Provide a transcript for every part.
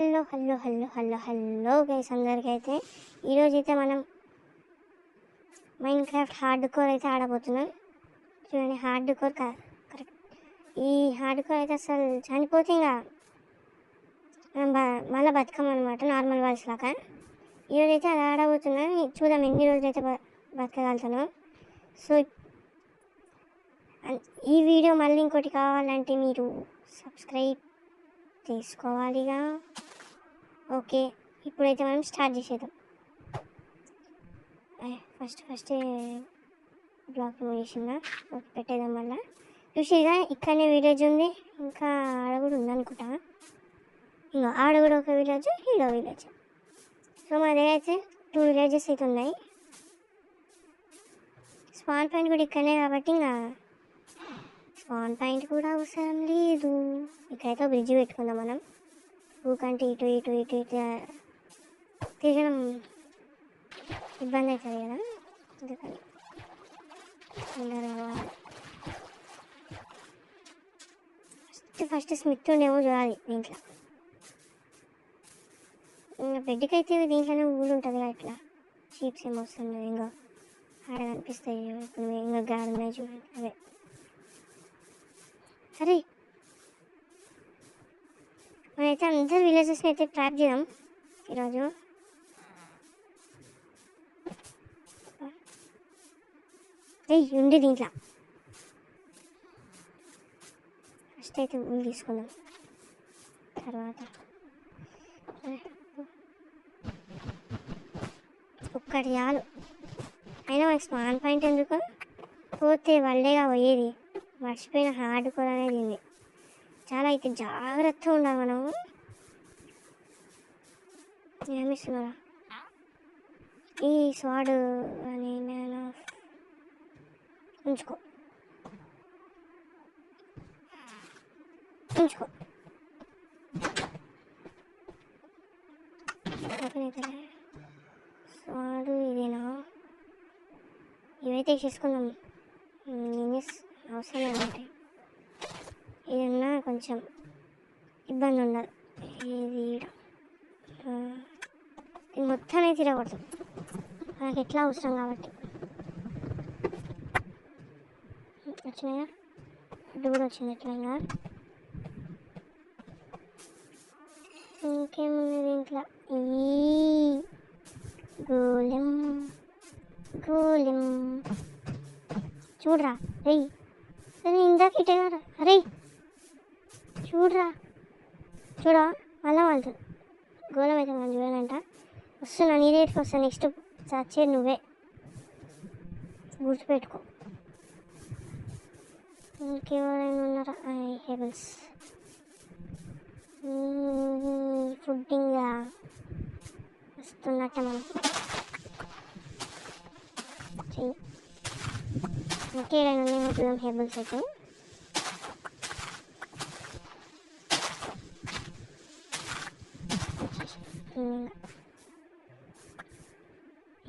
Hello hello hello hello hello guys అందరికైతే ఈరోజైతే మనం మైన్క్రాఫ్ట్ హార్డ్ కోర్ అయితే ఆడబోతున్నాం. చూడండి, హార్డ్ కోర్ కరెక్ట్. ఈ హార్డ్ కోర్ అయితే అసలు చనిపోతే ఇంకా మనం మళ్ళీ బతకమన్నమాట, నార్మల్ వాయిస్ లాగా. ఈరోజైతే అది ఆడబోతున్నాం. చూద్దాం ఎన్ని రోజులైతే బతకగలుగుతున్నాం. సో ఈ వీడియో మళ్ళీ ఇంకోటి కావాలంటే మీరు సబ్స్క్రైబ్ చేసుకోవాలిగా. ఓకే, ఇప్పుడైతే మనం స్టార్ట్ చేసేద్దాం. ఫస్ట్ బ్లాక్ చేసిందా? ఓకే, పెట్టేద్దాం. మళ్ళీ చూసిగా ఇక్కడనే విలేజ్ ఉంది, ఇంకా ఆడ కూడా ఉందనుకుంటా. ఇంకా ఆడ కూడా ఒక విలేజ్, ఈడో విలేజ్. సో మా దగ్గర అయితే 2 విలేజెస్ అయితే ఉన్నాయి. స్పాన్ పాయింట్ కూడా ఇక్కడనే కాబట్టి ఇంకా స్పాన్ పాయింట్ కూడా అవసరం లేదు. ఇక్కడైతే బ్రిడ్జ్ పెట్టుకుందాం మనం. ఊకంటే ఇటు ఇటు ఇటు ఇటు తిరగడం ఇబ్బంది అవుతుంది కదా, అందుకని ఫస్ట్ స్మిత్ ఉండేమో చూడాలి దీంట్లో. ఇంకా బెడ్కి అయితే దీంట్లోనే ఊళ్ళు ఉంటుంది కదా, ఇట్లా షీప్స్ ఏమో వస్తుంది. ఇంకా ఆడ కనిపిస్తాయి ఇప్పుడు, ఇంకా గాడి ఉన్నాయి చూడండి అవే. సరే, మనమైతే అందరు విలేజెస్ని అయితే ట్రాప్ చేద్దాం ఈరోజు. ఉంది దీంట్లో. ఫస్ట్ అయితే ఊళ్ళు తీసుకుందాం, తర్వాత ఒక్కటి చాలు. అయినా మనకి స్పాన్ పాయింట్ ఎందుకు, పోతే వాళ్ళేగా పోయేది. మర్చిపోయిన హార్డ్ కోర్ అనేది ఉంది. చాలా అయితే జాగ్రత్తగా ఉండాలి మనము. ఏమిస్తున్నారా ఈ స్వాడ్ అని నేను ఉంచుకో స్వాడు ఇదేనా? ఇవైతే చేసుకుందాం, అవసరం లేదంటే. ఏదన్నా కొంచెం ఇబ్బంది ఉండదు. ఇది మొత్తాన్ని తిరగకూడదు, మనకి ఎట్లా అవసరం కాబట్టి. వచ్చినాయా? ఫుడ్ కూడా వచ్చింది. ఎట్లా ఇంకా ఇంకేముంది దీంట్లో? ఈ గోలెం చూడరా రేయ్, ఇందాక ఇటే కదా. అరే చూడరా మళ్ళా వాళ్ళు గోళం అయితే మనం చూడాలంట. వస్తున్నా, నీ దగ్గరికి వస్తాను. నెక్స్ట్ చచ్చేది నువ్వే, గుర్తుపెట్టుకో. ఇంకెవరైనా ఉన్నారా? హెబుల్స్ ఫుడ్డింగ్గా వస్తున్నట్ట మనం చెయ్యి. ఇంకేదైనా ఉన్నాయి చూద్దాం. హెబుల్స్ అయితే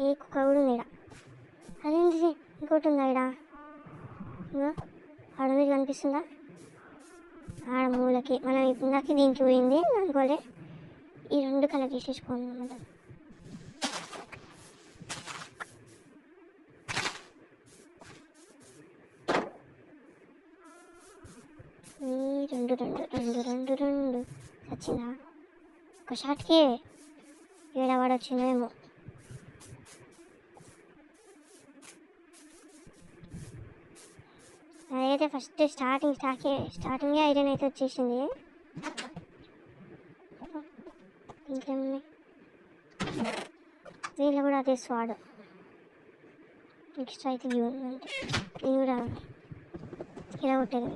ఏ కుక్క కూడా ఉంది ఇక్కడ. అదేంటి ఇంకోటి ఉందా ఇక్కడ? ఆడ మీద కనిపిస్తుందా? ఆడ మూలకి. మనం ఇందాక దీనికి పోయింది అనుకోలే. ఈ 2 కలెక్ట్ చేసేసుకోండి అన్నమాట. రెండు వచ్చిందా? ఒక షాట్కే ఏడవాడు వచ్చిందేమో. అదైతే ఫస్ట్ స్టార్టింగే ఐరన్ అయితే వచ్చేసింది. ఇంకేమున్నాయి దీంట్లో కూడా? అదే స్వాడ్. నెక్స్ట్ అయితే వ్యూ అంటే ఇది కూడా ఇలా కొట్టేది.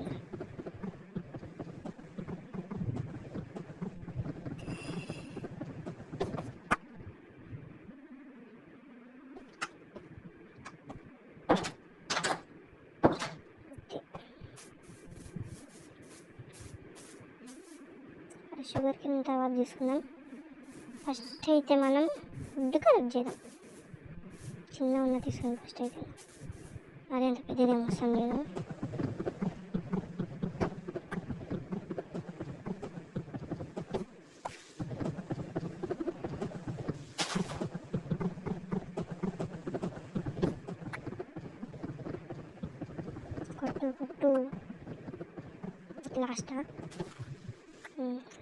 షుగర్ కింద తర్వాత తీసుకుందాం. ఫస్ట్ అయితే మనం ఫుడ్ కలెక్ట్ చేద్దాం. చిన్న ఉన్న తీసుకుందాం ఫస్ట్ అయితే. అదే అంత పెద్దదేం అవసరం లేదు. టు లాస్టా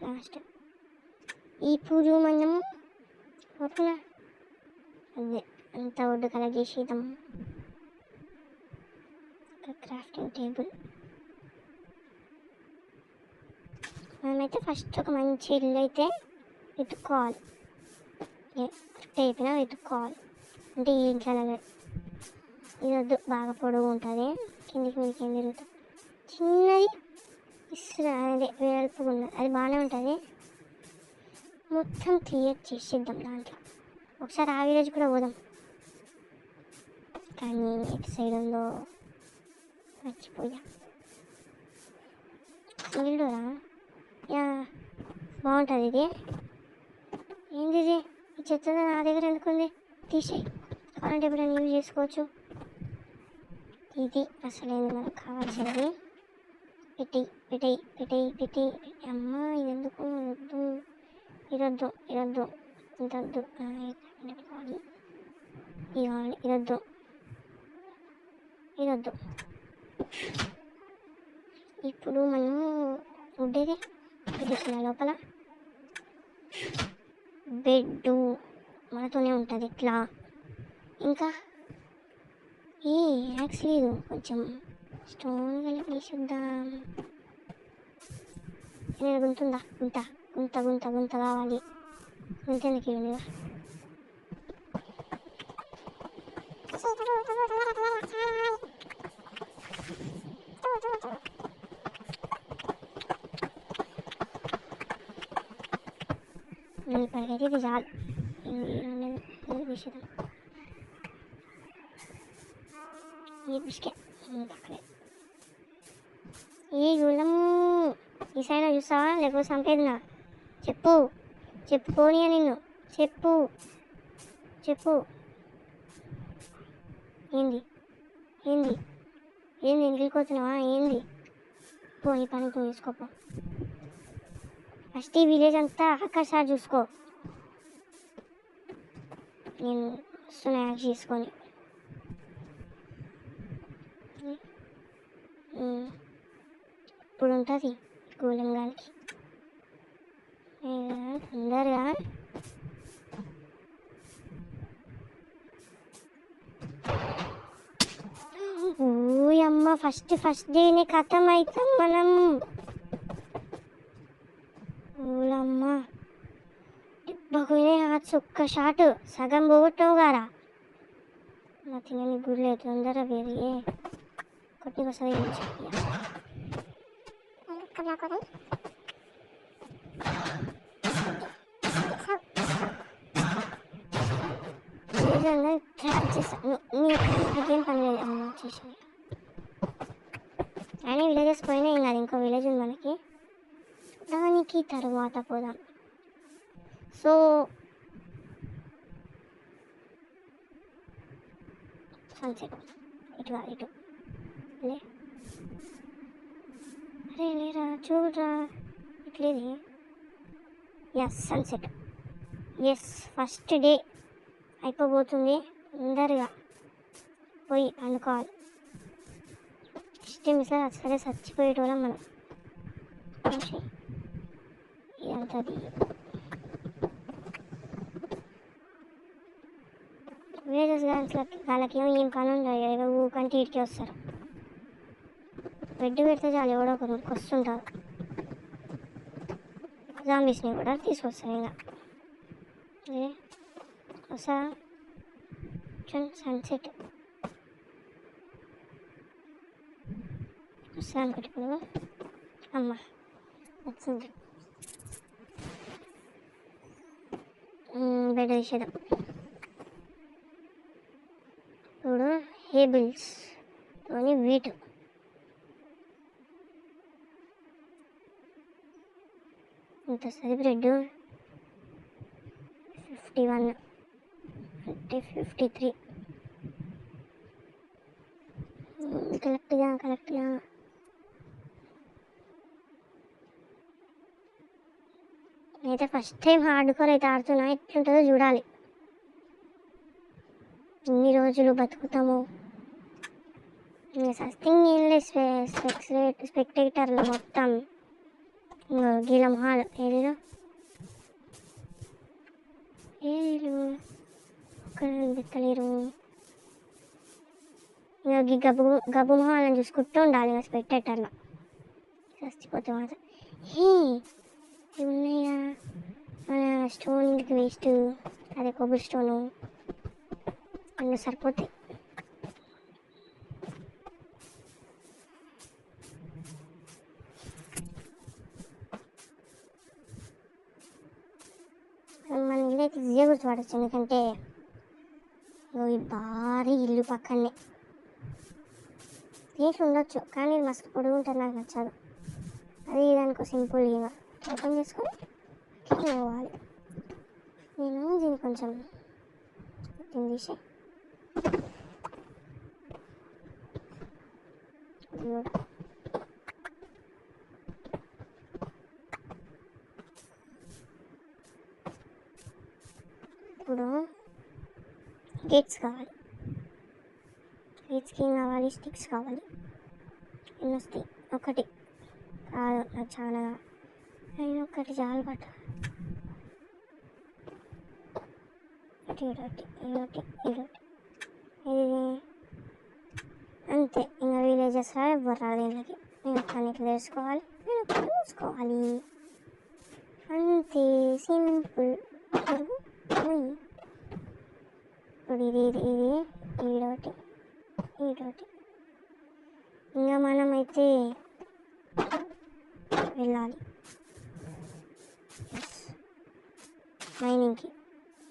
లాస్ట్. ఇప్పుడు మనం ఓకేనా, అదే అంత వుడ్ కలెక్ట్ చేసేద్దాం. Crafting table. మనమైతే ఫస్ట్ ఒక మంచి ఇల్లు అయితే వెతుక్కోవాలి. కరెక్ట్ అయిపోయినా వెతుక్కోవాలి. అంటే ఈ ఇంట్లో ఇది వద్దు, బాగా పొడవు ఉంటుంది, కిందికి మీదకి ఏం తిరుగుతుంది. చిన్నది అదే వెడల్పుగా ఉన్నది, అది బాగానే ఉంటుంది. మొత్తం క్లియర్ చేసేద్దాం దాంట్లో. ఒకసారి ఆ విలేజ్ కూడా పోదాం, కానీ ఎటు సైడ్ ఉందో మర్చిపోయా. ఇల్లురా యా బాగుంటుంది ఇది. ఏంది ఇది, ఈ చెత్త నా దగ్గర ఎందుకుంది, తీసేయి, కావాలంటే ఎప్పుడైనా యూజ్ చేసుకోవచ్చు. ఇది అసలేంది మనకు కావాల్సింది. పెట్టి పెట్టి పెట్టి పెట్టి అమ్మ ఇది ఎందుకు, వద్దు ఇరొద్దు ఇరొద్దు ఇంత వద్దు, కావాలి ఇది కావాలి, ఇరొద్దు ఇరొద్దు. ఇప్పుడు మనం ఉండేది పెట్టేసిన లోపల బెడ్ మనతోనే ఉంటుంది ఇట్లా. ఇంకా ఏ యాక్స్ లేదు, కొంచెం స్టోన్ కలిపి వేసిద్దాం. నేను గుంతుందా, గుంత గుంత గుంత గుంత కావాలి. గుంత ఎందుకు ఇవ్వండి, ఇప్పటికైతే ఇది చాలు. తీసేద్దాం ఈ బిస్కెట్ అక్కడే. ఈ గుళ్ళము ఈ సైడ్ చూస్తావా, లేకపోతే చంపేదినా? చెప్పు చెప్పుకోనియా నిన్ను, చెప్పు చెప్పు. ఏంది ఏంది ఏంది వెళ్ళిపోతున్నావా, ఏంది? పోయి పని చూసుకోపో. ఫస్ట్ ఈ విలేజ్ అంతా అక్కడ సార్ చూసుకో, నేను వస్తున్నా యాక్ట్ చేసుకొని. ఇప్పుడు ఉంటుంది గోళం గాలికి తొందరగా. ఓయమ్మ ఫస్ట్ డేనే ఖతం అవుతాం మనం. ఓలమ్మ బహునే హార్ట్స్ ఒక్క షాట్ సగం పోగొట్టావు గారా. నా తినని గుడ్లే తొందర వేరే కొట్టికొస్తుంది. నాకేం పని లేదు అమ్మ వచ్చేసి. అయినా విలేజెస్ పోయినా ఏం కాదు, ఇంకో విలేజ్ ఉంది మనకి, దానికి తర్వాత పోదాం. సో సన్సెట్ ఇటు ఇటు లే, అరే లేరా చూడరా ఇట్లేది. Yes sunset, yes first day అయిపోబోతుంది. తొందరగా పోయి అనుకోవాలి. ఇష్టం ఇట్లా సరే చచ్చిపోయేటోళ్ళం మనం. ఇదంతా విలేజెస్ వాళ్ళకి ఏం పని ఉండదు, ఏదో ఊకంటే ఇటుకే వస్తారు. బెడ్ పెడితే చాలు ఎవడో ఒకరు వస్తుంటారు. జాంబీస్ని కూడా తీసుకొస్తారు. ఇంకా వస్తా సన్సెట్ వస్తా అనుకుంటున్నాను. అమ్మ వచ్చింది, బెడ్ తీసేద్దాం. ఇప్పుడు హేబుల్స్ అని వీటు ఎంత వస్తుంది బ్రెడ్? 51 అంటే 53. కరెక్ట్గా నేనైతే ఫస్ట్ టైం హార్డ్ కోర్ అయితే ఆడుతున్నా, ఎట్లుంటుందో చూడాలి. ఎన్ని రోజులు బతుకుతాము. ఇంకా సస్తింగ్ ఏం లేదు, స్పెక్టేటర్లో మొత్తం ఇంకా గీలం హాల్ ఏదో ఏరు ఒక్కడ పెట్టలేరు. ఇంకా గబ్బు గబ్బు మొహాలను చూసుకుంటూ ఉండాలి ఇంకా స్పెక్టేటర్లో. చచ్చిపోతే మాత్రం ఇవి ఉన్నాయా మన స్టోన్ ఇంటికి వేస్ట్, అదే కొబ్బరి స్టోను అన్నీ సరిపోతాయి. మన ఇల్లు అయితే ఈజీగా గుర్తుపడచ్చు, ఎందుకంటే ఈ భారీ ఇల్లు పక్కనే తీసి ఉండొచ్చు, కానీ మస్తు పొడుగు ఉంటుంది, నాకు నచ్చదు. అది దానికి సింపుల్ ఇక ఓపెన్ చేసుకొని పోవాలి. నేను దీన్ని కొంచెం తీసి ఇప్పుడు గేట్స్ కావాలి, గేట్స్కి ఏం కావాలి, స్టిక్స్ కావాలి. ఎన్ని వస్తాయి? ఒకటి కాదు, నాకు చాలా అయినా ఒకటి చాలు పట్టు. ఇదొకటి ఇదొకటి ఇదొకటి ఇది అంతే. ఇంకా విలేజెస్లో ఎవ్వరు రాదు దీనికి. నేను అన్నిటి తెలుసుకోవాలి, నేను చూసుకోవాలి, అంతే సింపుల్. ఇప్పుడు ఇది ఇది ఇది ఈడొకటి ఈడొకటి. ఇంకా మనమైతే వెళ్ళాలి మైనింగ్కి.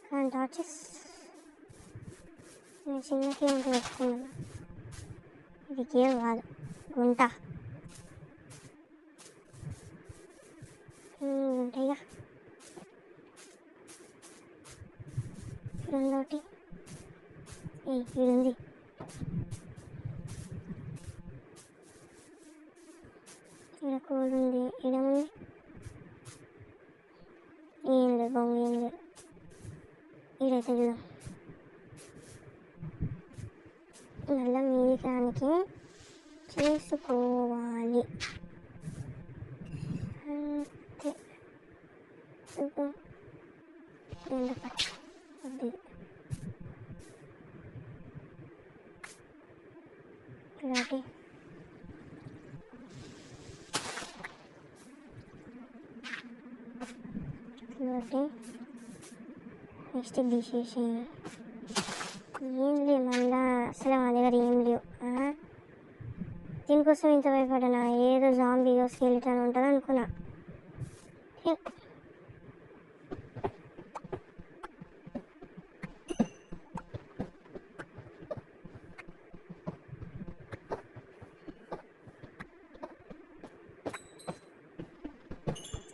కానీ టార్చెస్ నేను చిన్నకి ఉంటే పెట్టుకున్నాను. ఇది కేవ్ కాదు, గుంట. ఉంటాయిగా రెండోటి ఇది ఉంది. ఇక్కడ కోల్ ఉంది, ఇక్కడ ఉంది, ఏం లేదు బొంగు, ఏం లేదు. ఇదైతే చూద్దాం. మళ్ళీ మీదికానికి చేసుకోవాలి అంతే. ఇలాంటి నెక్స్ట్ తీసేసి ఏం లేవు మళ్ళా, అసలు మా దగ్గర ఏం లేవు. దీనికోసం ఇంత భయపడ్డా, ఏదో జాంబీయో స్కెలిటన్ ఉంటుంది అనుకున్నా.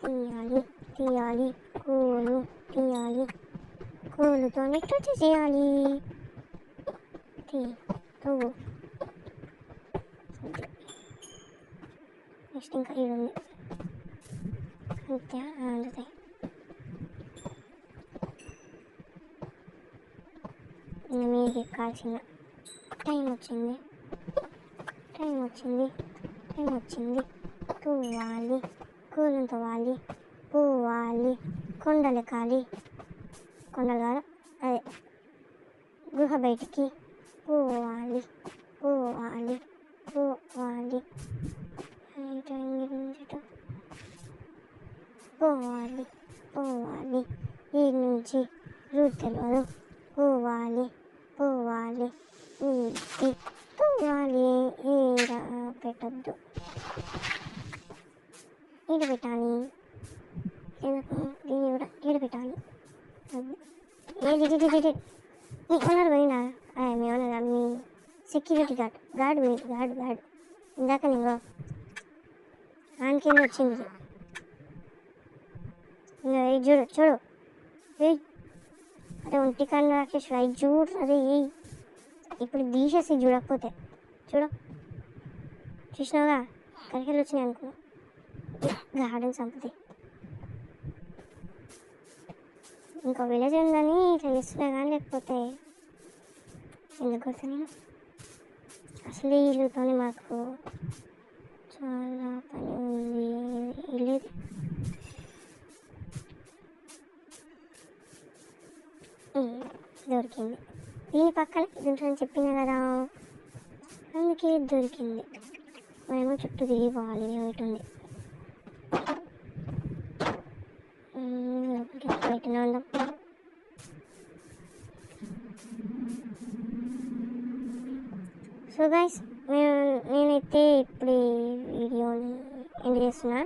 తీయాలి తీయాలి కోలు తీయాలి, కోలుతో నెట్టు చేయాలి. పువ్వు నెక్స్ట్ ఇంకా ఇది ఉంది అంతే, అందుతాయి. ఇంకా మీకు ఎక్కాల్సిన టైం వచ్చింది, టైం వచ్చింది, టైం వచ్చింది. తవ్వాలి, కూలను తవ్వాలి, పోవాలి, కొండలు ఎక్కాలి, కొండలు కాదు అదే గుహ బయటికి పోవాలి, పోవాలి, పోవాలి, పోవాలి, పోవాలి. ఈ నుంచి రూట్ తెలియదు, పోవాలి, పోవాలి, పోవాలి. ఈడ పెట్టద్దు, ఈడ పెట్టాలి, దీన్ని కూడా ఈడ పెట్టాలి. మీ ఓనర్ పోయినా, మీ ఓనర్ మీ సెక్యూరిటీ గార్డ్ మీ గార్డ్ ఇందాక నేను ఆన్కేంద్ర వచ్చింది. ఇంకా చూడు చూడు, అరే ఒంటి కన్ను రాకేష్ అవి చూడు, అరే ఇప్పుడు తీసేసి చూడకపోతే చూడు, చూసినావుగా కరికెళ్ళి వచ్చినాయి అనుకో, గార్డెన్ సంపతి. ఇంకో విలేజ్ ఉందని ఇట్లా చేస్తున్నా కానీ, లేకపోతే ఎందుకు కొడతా నేను. అసలు ఈ ఇల్లుతోని మాకు చాలా పని ఉంది. ఇల్లు దొరికింది. దీని పక్కన ఇది ఉంటుందని చెప్పిన కదా, అందుకే దొరికింది. మేము చుట్టూ తిరిగి పోవాలి. ఇటు ఉంది లోపలికి బయటనే ఉందాం. సో గైస్, నేనైతే ఇప్పుడు ఈ వీడియోని ఎండ్ చేస్తున్నా.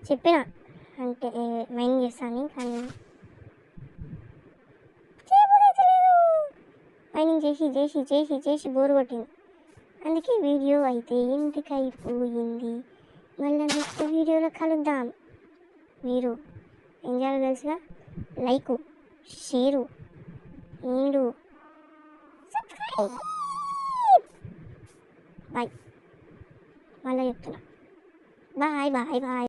చెప్పిన అంటే మైండ్ చేస్తాను, కానీ మైనింగ్ చేసి చేసి చేసి చేసి బోర్ కొట్టింది. అందుకే వీడియో అయితే ఇంటికి అయిపోయింది. మళ్ళీ నెక్స్ట్ వీడియోలో కలుద్దాం. మీరు ఏం చేయాలో తెలుసుగా, like, share, and subscribe. Bye. మళ్ళీ చెప్తున్నా, బాయ్ బాయ్ బాయ్.